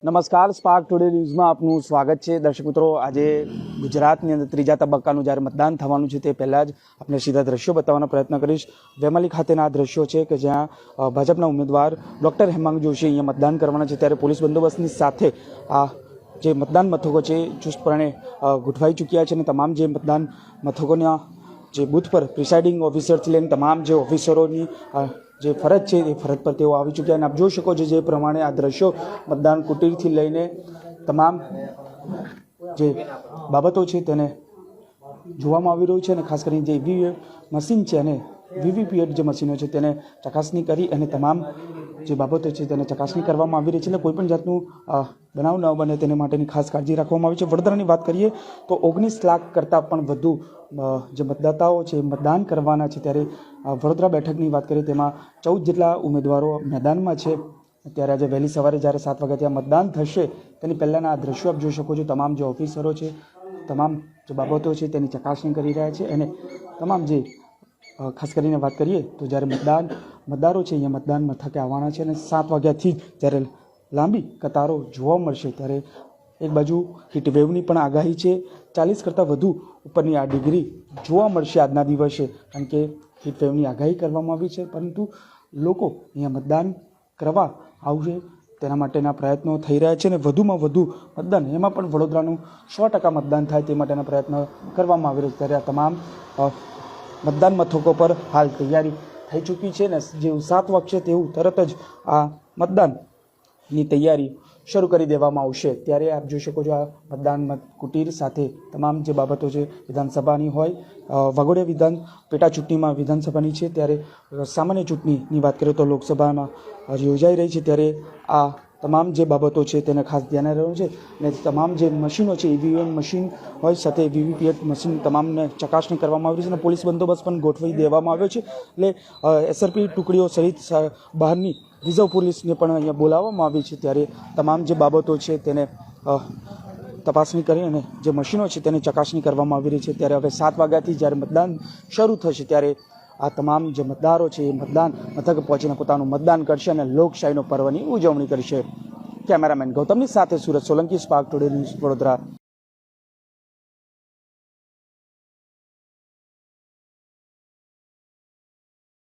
નમસ્કાર, spark today ન્યૂઝમાં આપનું સ્વાગત છે. દર્શક મિત્રો, આજે ગુજરાતની અંદર ત્રીજા તબક્કાનું જ્યારે મતદાન થવાનું છે તે પહેલાં જ આપણે સીધા દ્રશ્યો બતાવવાનો પ્રયત્ન કરીશ. વેમાલી ખાતેના આ દ્રશ્યો છે કે જ્યાં ભાજપના ઉમેદવાર ડૉક્ટર હેમાંગ જોશી અહીંયા મતદાન કરવાના છે, ત્યારે પોલીસ બંદોબસ્તની સાથે આ જે મતદાન મથકો છે ચુસ્તપણે ગોઠવાઈ ચૂક્યા છે અને તમામ જે મતદાન મથકોના જે બૂથ પર પ્રિસાઇડિંગ ઓફિસરથી લઈને તમામ જે ઓફિસરોની જે ફરજ છે એ ફરજ પર તેઓ આવી ચૂક્યા અને આપ જોઈ શકો છો જે પ્રમાણે આ દ્રશ્યો મતદાન કુટીરથી લઈને તમામ જે બાબતો છે તેને જોવામાં આવી રહ્યું છે અને ખાસ કરીને જે ઈવીએમ મશીન છે અને વીવીપીએટ જે મશીનો છે તેને ચકાસણી કરી અને તમામ જે બાબતો છે તેને ચકાસણી કરવામાં આવી રહી છે. એટલે કોઈપણ જાતનું બનાવ ન બને તેને માટેની ખાસ કાળજી રાખવામાં આવી છે. વડોદરાની વાત કરીએ તો 19 લાખ કરતાં પણ વધુ જે મતદાતાઓ છે મતદાન કરવાના છે, ત્યારે વડોદરા બેઠકની વાત કરીએ તેમાં 14 જેટલા ઉમેદવારો મેદાનમાં છે. ત્યારે આજે વહેલી સવારે જ્યારે 7 વાગ્યાથી આ મતદાન થશે તેની પહેલાંના આ દ્રશ્યો આપ જોઈ શકો છો. તમામ જે ઓફિસરો છે તમામ જે બાબતો છે તેની ચકાસણી કરી રહ્યા છે અને તમામ જે ખાસ કરીને વાત કરીએ તો જ્યારે મતદારો છે અહીંયા મતદાન મથકે આવવાના છે અને 7 વાગ્યાથી જ જ્યારે લાંબી કતારો જોવા મળશે, ત્યારે એક બાજુ હીટવેવની પણ આગાહી છે. 40 કરતાં વધુ ઉપરની આ ડિગ્રી જોવા મળશે આજના દિવસે, કારણ કે હીટવેવની આગાહી કરવામાં આવી છે. પરંતુ લોકો અહીંયા મતદાન કરવા આવશે તેના માટેના પ્રયત્નો થઈ રહ્યા છે અને વધુમાં વધુ મતદાન એમાં પણ વડોદરાનું 100% મતદાન થાય તે માટેના પ્રયત્નો કરવામાં આવી રહ્યા છે. ત્યારે આ તમામ મતદાન મથકો પર હાલ તૈયારી થઈ ચૂકી છે અને જેવું 7 વાગશે તેવું તરત જ આ મતદાનની તૈયારી શરૂ કરી દેવામાં આવશે. ત્યારે આપ જોઈ શકો છો આ મતદાન કુટીર સાથે તમામ જે બાબતો છે વિધાનસભાની હોય, વાઘોડિયા વિધાન પેટા ચૂંટણીમાં વિધાનસભાની છે, ત્યારે સામાન્ય ચૂંટણીની વાત કરીએ તો લોકસભામાં યોજાઈ રહી છે. ત્યારે આ તમામ જે બાબતો છે તેને ખાસ ધ્યાને રહેવું છે અને તમામ જે મશીનો છે ઈવીએમ મશીન હોય સાથે વીવીપીએટ મશીન તમામને ચકાસણી કરવામાં આવી છે અને પોલીસ બંદોબસ્ત પણ ગોઠવી દેવામાં આવ્યો છે. એટલે એસઆરપી ટુકડીઓ સહિત બહારની રિઝર્વ પોલીસને પણ અહીંયા બોલાવવામાં આવી છે. ત્યારે તમામ જે બાબતો છે તેને તપાસણી કરી અને જે મશીનો છે તેની ચકાસણી કરવામાં આવી રહી છે. ત્યારે હવે 7 વાગ્યાથી જ્યારે મતદાન શરૂ થશે ત્યારે આ તમામ જે મતદારો છે એ મતદાન મથકે પહોંચીને પોતાનું મતદાન કરશે અને લોકશાહીનો પર્વની ઉજવણી કરશે. કેમેરામેન ગૌતમની સાથે Surat Solanki, spark today news, Vadodara.